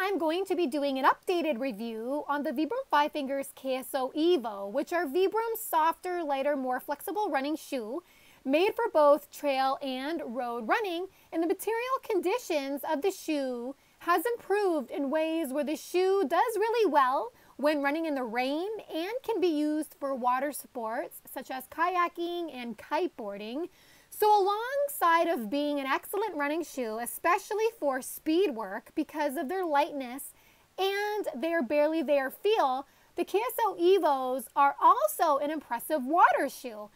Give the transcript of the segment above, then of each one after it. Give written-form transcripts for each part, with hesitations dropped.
I'm going to be doing an updated review on the Vibram 5 Fingers KSO EVO, which are Vibram's softer, lighter, more flexible running shoe, made for both trail and road running, and the material conditions of the shoe has improved in ways where the shoe does really well when running in the rain and can be used for water sports such as kayaking and kiteboarding. So alongside of being an excellent running shoe, especially for speed work because of their lightness and their barely there feel, the KSO EVOs are also an impressive water shoe.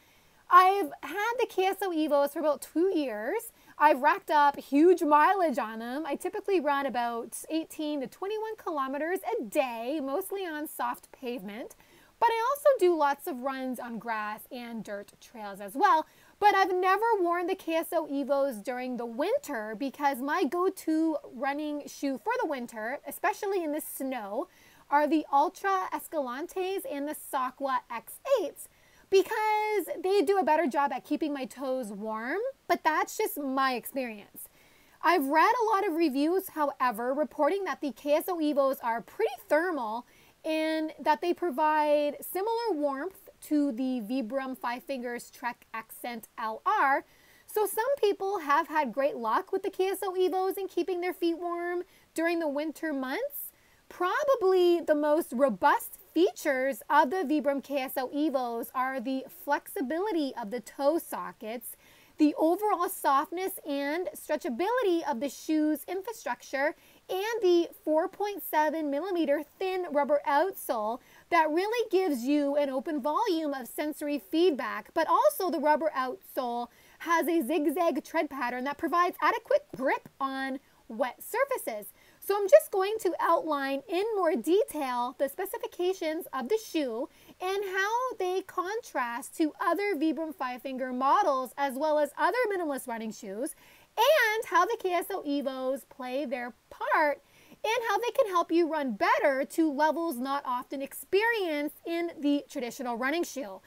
I've had the KSO EVOs for about 2 years. I've racked up huge mileage on them. I typically run about 18 to 21 kilometers a day, mostly on soft pavement. But I also do lots of runs on grass and dirt trails as well. But I've never worn the KSO EVOs during the winter because my go-to running shoe for the winter, especially in the snow, are the Ultra Escalantes and the Sakwa X8s because they do a better job at keeping my toes warm, but that's just my experience. I've read a lot of reviews, however, reporting that the KSO EVOs are pretty thermal and that they provide similar warmth to the Vibram 5 Fingers Trek Accent LR. So some people have had great luck with the KSO EVOs in keeping their feet warm during the winter months. Probably the most robust features of the Vibram KSO EVOs are the flexibility of the toe sockets, the overall softness and stretchability of the shoe's infrastructure, and the 4.7 millimeter thin rubber outsole that really gives you an open volume of sensory feedback, but also the rubber outsole has a zigzag tread pattern that provides adequate grip on wet surfaces. So I'm just going to outline in more detail the specifications of the shoe and how they contrast to other Vibram 5-finger models as well as other minimalist running shoes, and how the KSO EVOs play their part and how they can help you run better to levels not often experienced in the traditional running shoe.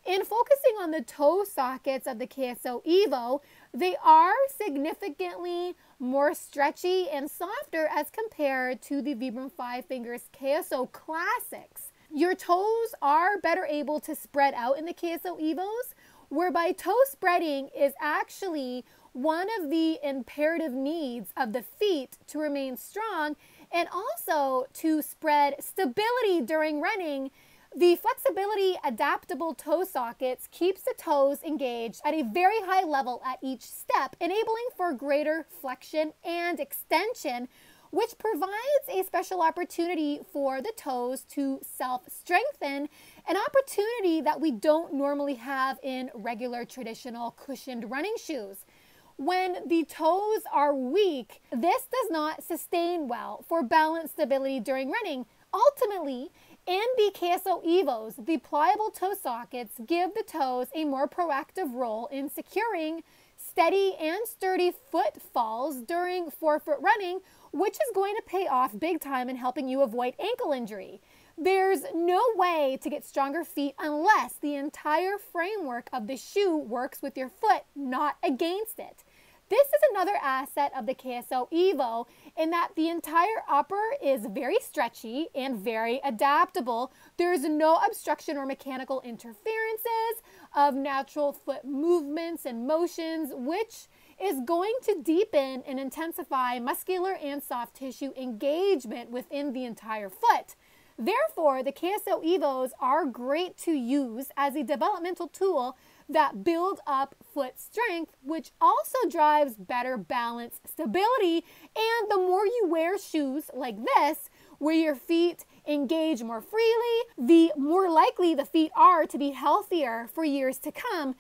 In focusing on the toe sockets of the KSO EVO, they are significantly more stretchy and softer as compared to the Vibram 5 Fingers KSO Classics. Your toes are better able to spread out in the KSO EVOs, whereby toe spreading is actually one of the imperative needs of the feet to remain strong and also to spread stability during running. The flexibility adaptable toe sockets keeps the toes engaged at a very high level at each step, enabling for greater flexion and extension, which provides a special opportunity for the toes to self-strengthen, an opportunity that we don't normally have in regular traditional cushioned running shoes. When the toes are weak, this does not sustain well for balance stability during running. Ultimately, in the KSO EVOs, the pliable toe sockets give the toes a more proactive role in securing steady and sturdy footfalls during forefoot running, which is going to pay off big time in helping you avoid ankle injury. There's no way to get stronger feet unless the entire framework of the shoe works with your foot, not against it. This is another asset of the KSO EVO in that the entire upper is very stretchy and very adaptable. There's no obstruction or mechanical interferences of natural foot movements and motions, which is going to deepen and intensify muscular and soft tissue engagement within the entire foot. Therefore, the KSO EVOs are great to use as a developmental tool that build up foot strength, which also drives better balance stability. And the more you wear shoes like this, where your feet engage more freely, the more likely the feet are to be healthier for years to come.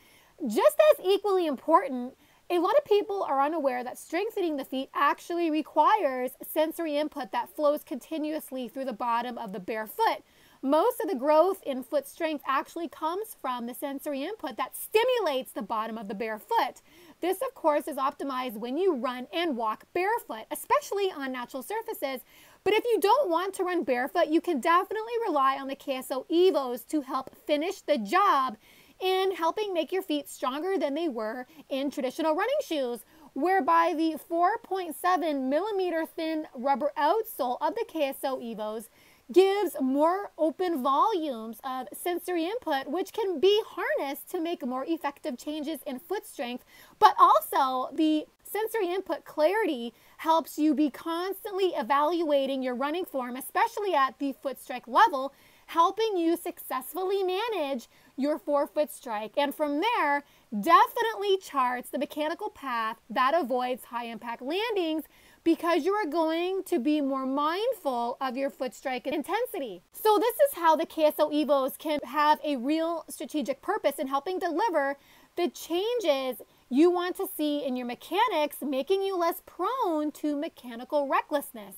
Just as equally important, a lot of people are unaware that strengthening the feet actually requires sensory input that flows continuously through the bottom of the bare foot. Most of the growth in foot strength actually comes from the sensory input that stimulates the bottom of the bare foot. This, of course, is optimized when you run and walk barefoot, especially on natural surfaces. But if you don't want to run barefoot, you can definitely rely on the KSO EVOs to help finish the job in helping make your feet stronger than they were in traditional running shoes, whereby the 4.7 millimeter thin rubber outsole of the KSO EVOs gives more open volumes of sensory input, which can be harnessed to make more effective changes in foot strength. But also the sensory input clarity helps you be constantly evaluating your running form, especially at the foot strike level, helping you successfully manage your forefoot strike. And from there, definitely charts the mechanical path that avoids high impact landings, because you are going to be more mindful of your foot strike intensity. So this is how the KSO EVOs can have a real strategic purpose in helping deliver the changes you want to see in your mechanics, making you less prone to mechanical recklessness.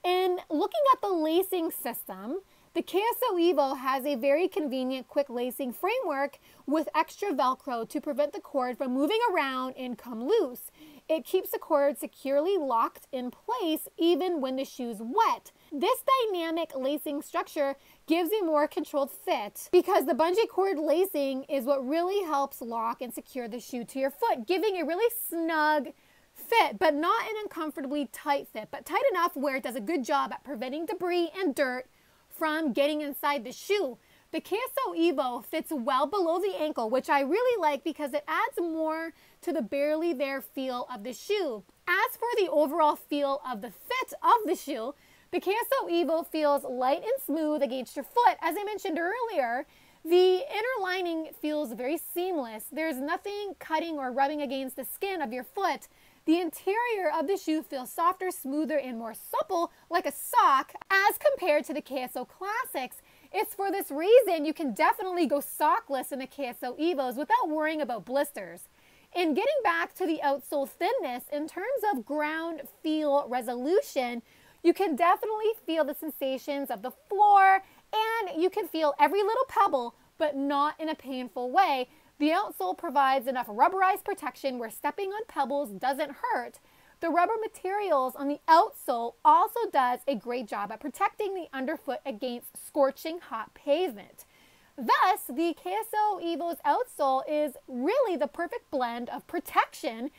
In looking at the lacing system, the KSO EVO has a very convenient quick lacing framework with extra Velcro to prevent the cord from moving around and come loose. It keeps the cord securely locked in place even when the shoe's wet. This dynamic lacing structure gives a more controlled fit because the bungee cord lacing is what really helps lock and secure the shoe to your foot, giving a really snug fit, but not an uncomfortably tight fit, but tight enough where it does a good job at preventing debris and dirt from getting inside the shoe. The KSO EVO fits well below the ankle, which I really like because it adds more to the barely there feel of the shoe. As for the overall feel of the fit of the shoe, the KSO EVO feels light and smooth against your foot. As I mentioned earlier, the inner lining feels very seamless. There's nothing cutting or rubbing against the skin of your foot. The interior of the shoe feels softer, smoother, and more supple, like a sock, as compared to the KSO Classics. It's for this reason you can definitely go sockless in the KSO EVOs without worrying about blisters. In getting back to the outsole thinness, in terms of ground feel resolution, you can definitely feel the sensations of the floor, and you can feel every little pebble, but not in a painful way. The outsole provides enough rubberized protection where stepping on pebbles doesn't hurt. The rubber materials on the outsole also does a great job at protecting the underfoot against scorching hot pavement. Thus, the KSO EVO's outsole is really the perfect blend of protection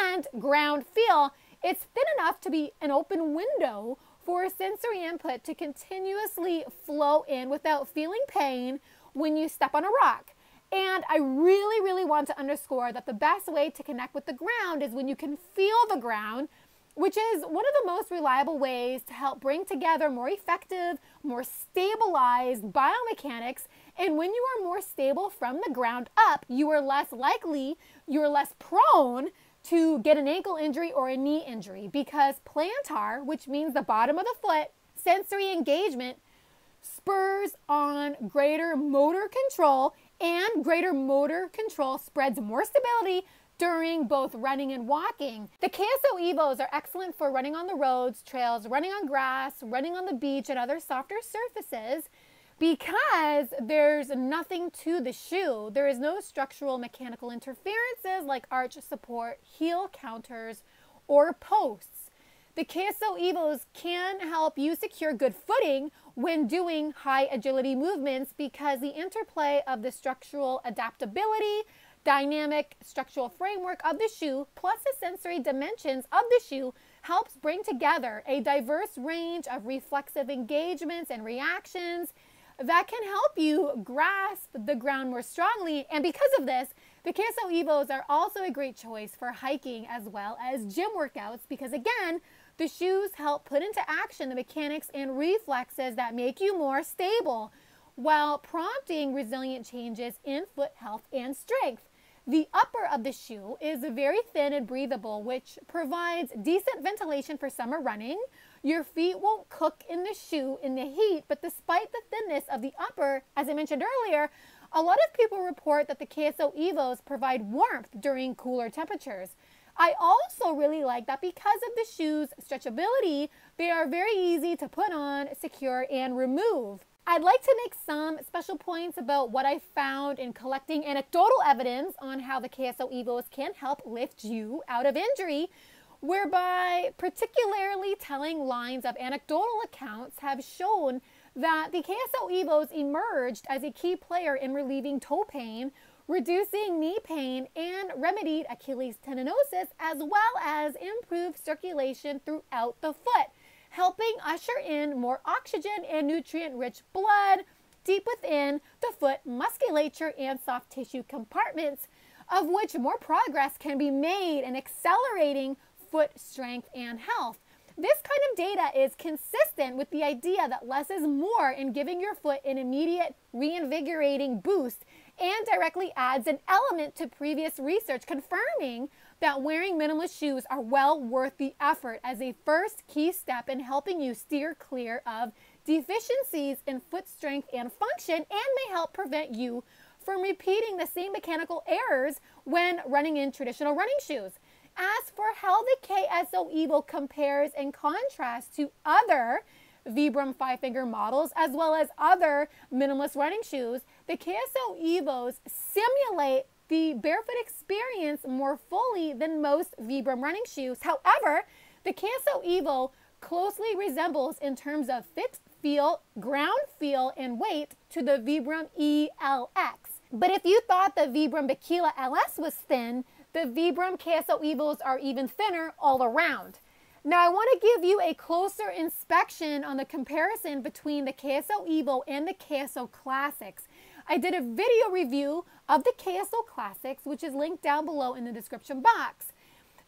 and ground feel. It's thin enough to be an open window for sensory input to continuously flow in without feeling pain when you step on a rock. And I really want to underscore that the best way to connect with the ground is when you can feel the ground, which is one of the most reliable ways to help bring together more effective, more stabilized biomechanics. And when you are more stable from the ground up, you are less likely, you're less prone to get an ankle injury or a knee injury, because plantar, which means the bottom of the foot, sensory engagement, spurs on greater motor control, and greater motor control spreads more stability during both running and walking. The KSO EVOs are excellent for running on the roads, trails, running on grass, running on the beach, and other softer surfaces because there's nothing to the shoe. There is no structural mechanical interferences like arch support, heel counters, or posts. The KSO EVOs can help you secure good footing when doing high agility movements because the interplay of the structural adaptability, dynamic structural framework of the shoe, plus the sensory dimensions of the shoe helps bring together a diverse range of reflexive engagements and reactions that can help you grasp the ground more strongly. And because of this, the KSO EVOs are also a great choice for hiking as well as gym workouts because, again, the shoes help put into action the mechanics and reflexes that make you more stable while prompting resilient changes in foot health and strength. The upper of the shoe is very thin and breathable, which provides decent ventilation for summer running. Your feet won't cook in the shoe in the heat, but despite the thinness of the upper, as I mentioned earlier, a lot of people report that the KSO EVOs provide warmth during cooler temperatures. I also really like that because of the shoe's stretchability, they are very easy to put on, secure, and remove. I'd like to make some special points about what I found in collecting anecdotal evidence on how the KSO EVOs can help lift you out of injury, whereby particularly telling lines of anecdotal accounts have shown that the KSO EVOs emerged as a key player in relieving toe pain, reducing knee pain and remedied Achilles tendinosis, as well as improved circulation throughout the foot, helping usher in more oxygen and nutrient-rich blood deep within the foot musculature and soft tissue compartments, of which more progress can be made in accelerating foot strength and health. This kind of data is consistent with the idea that less is more in giving your foot an immediate reinvigorating boost, and directly adds an element to previous research confirming that wearing minimalist shoes are well worth the effort as a first key step in helping you steer clear of deficiencies in foot strength and function, and may help prevent you from repeating the same mechanical errors when running in traditional running shoes. As for how the KSO EVO compares and contrasts to other Vibram 5-finger models, as well as other minimalist running shoes, the KSO EVOs simulate the barefoot experience more fully than most Vibram running shoes. However, the KSO EVO closely resembles in terms of fit, feel, ground feel, and weight to the Vibram ELX. But if you thought the Vibram Bikila LS was thin, the Vibram KSO EVOs are even thinner all around. Now I want to give you a closer inspection on the comparison between the KSO EVO and the KSO Classics. I did a video review of the KSO Classics, which is linked down below in the description box.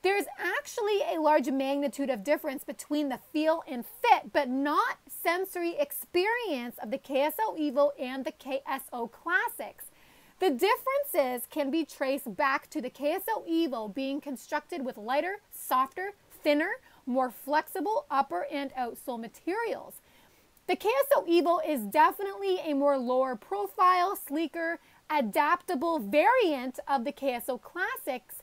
There's actually a large magnitude of difference between the feel and fit, but not sensory experience of the KSO EVO and the KSO Classics. The differences can be traced back to the KSO EVO being constructed with lighter, softer, thinner, more flexible upper and outsole materials. The KSO EVO is definitely a more lower profile, sleeker, adaptable variant of the KSO Classics,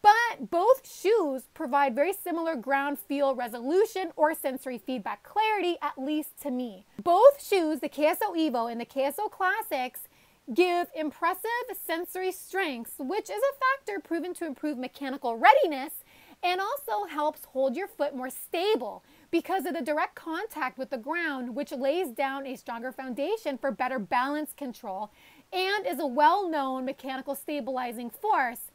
but both shoes provide very similar ground feel resolution or sensory feedback clarity, at least to me. Both shoes, the KSO EVO and the KSO Classics, give impressive sensory strengths, which is a factor proven to improve mechanical readiness, and also helps hold your foot more stable because of the direct contact with the ground, which lays down a stronger foundation for better balance control and is a well-known mechanical stabilizing force.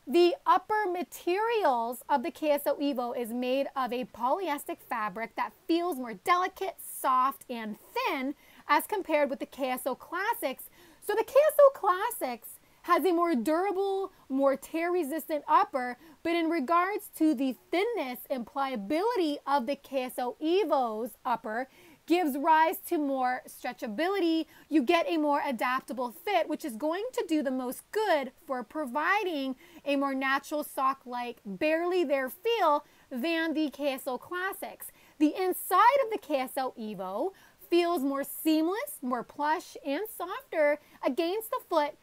The upper materials of the KSO EVO is made of a polyester fabric that feels more delicate, soft, and thin as compared with the KSO Classics. So the KSO Classics has a more durable, more tear-resistant upper, but in regards to the thinness and pliability of the KSO EVO's upper, gives rise to more stretchability. You get a more adaptable fit, which is going to do the most good for providing a more natural sock-like, barely there feel than the KSO Classics. The inside of the KSO EVO feels more seamless, more plush, and softer against the foot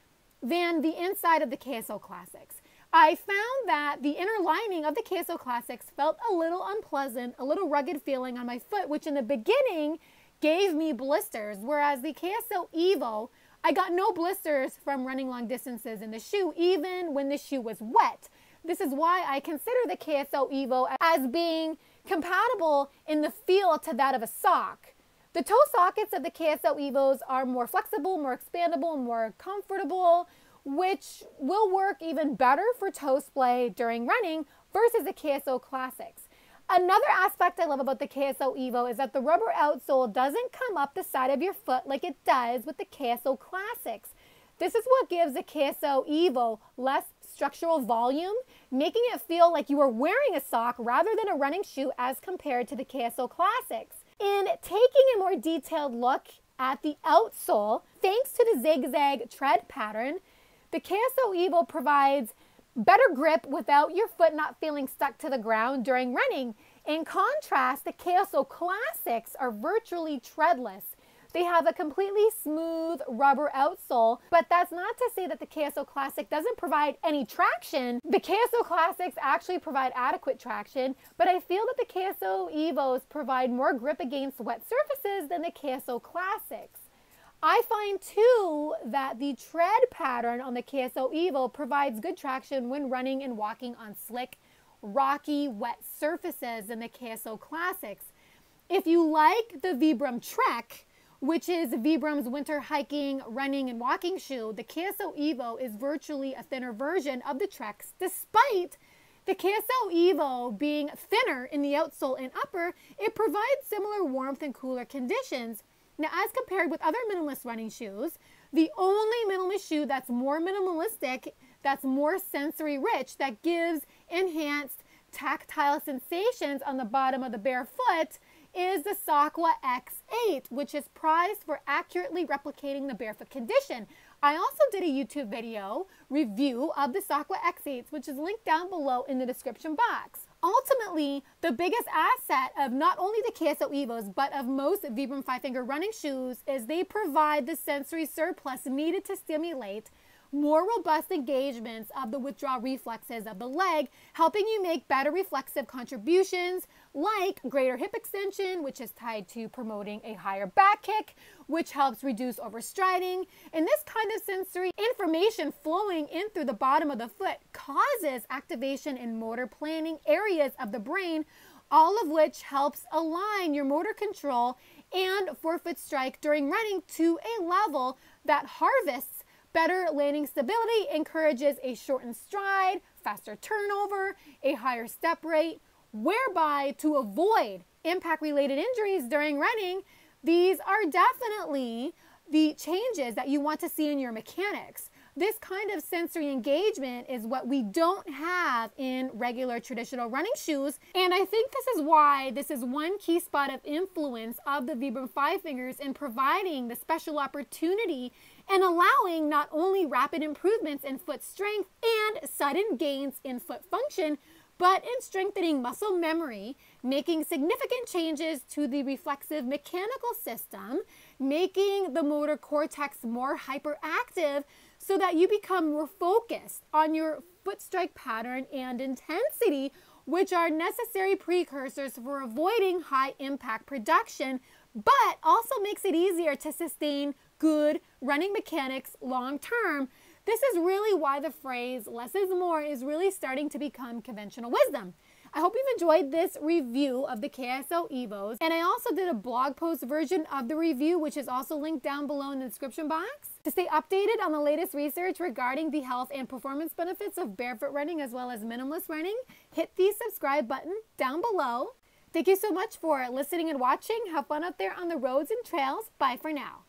than the inside of the KSO Classics. I found that the inner lining of the KSO Classics felt a little unpleasant, a little rugged feeling on my foot, which in the beginning gave me blisters, whereas the KSO EVO, I got no blisters from running long distances in the shoe, even when the shoe was wet. This is why I consider the KSO EVO as being compatible in the feel to that of a sock. The toe sockets of the KSO EVOs are more flexible, more expandable, more comfortable, which will work even better for toe splay during running versus the KSO Classics. Another aspect I love about the KSO EVO is that the rubber outsole doesn't come up the side of your foot like it does with the KSO Classics. This is what gives the KSO EVO less structural volume, making it feel like you are wearing a sock rather than a running shoe as compared to the KSO Classics. In taking a more detailed look at the outsole, thanks to the zigzag tread pattern, the KSO EVO provides better grip without your foot not feeling stuck to the ground during running. In contrast, the KSO Classics are virtually treadless. They have a completely smooth rubber outsole, but that's not to say that the KSO Classic doesn't provide any traction. The KSO Classics actually provide adequate traction, but I feel that the KSO EVOs provide more grip against wet surfaces than the KSO Classics. I find too that the tread pattern on the KSO EVO provides good traction when running and walking on slick, rocky, wet surfaces in the KSO Classics. If you like the Vibram Trek, which is Vibram's winter hiking, running, and walking shoe, the KSO EVO is virtually a thinner version of the Treks, despite the KSO EVO being thinner in the outsole and upper. It provides similar warmth and cooler conditions. Now, as compared with other minimalist running shoes, the only minimalist shoe that's more minimalistic, that's more sensory rich, that gives enhanced tactile sensations on the bottom of the bare foot is the Saucony X8, which is prized for accurately replicating the barefoot condition. I also did a YouTube video review of the Saucony X8, which is linked down below in the description box. Ultimately, the biggest asset of not only the KSO EVOs, but of most Vibram 5-finger running shoes is they provide the sensory surplus needed to stimulate more robust engagements of the withdrawal reflexes of the leg, helping you make better reflexive contributions like greater hip extension, which is tied to promoting a higher back kick, which helps reduce overstriding. And this kind of sensory information flowing in through the bottom of the foot causes activation in motor planning areas of the brain, all of which helps align your motor control and forefoot strike during running to a level that harvests better landing stability, encourages a shortened stride, faster turnover, a higher step rate, whereby to avoid impact-related injuries during running, these are definitely the changes that you want to see in your mechanics. This kind of sensory engagement is what we don't have in regular traditional running shoes. And I think this is why this is one key spot of influence of the Vibram 5-fingers in providing the special opportunity and allowing not only rapid improvements in foot strength and sudden gains in foot function, but in strengthening muscle memory, making significant changes to the reflexive mechanical system, making the motor cortex more hyperactive so that you become more focused on your foot strike pattern and intensity, which are necessary precursors for avoiding high impact production, but also makes it easier to sustain good running mechanics long term. This is really why the phrase less is more is really starting to become conventional wisdom. I hope you've enjoyed this review of the KSO EVOs, and I also did a blog post version of the review, which is also linked down below in the description box. To stay updated on the latest research regarding the health and performance benefits of barefoot running as well as minimalist running, hit the subscribe button down below. Thank you so much for listening and watching. Have fun out there on the roads and trails. Bye for now.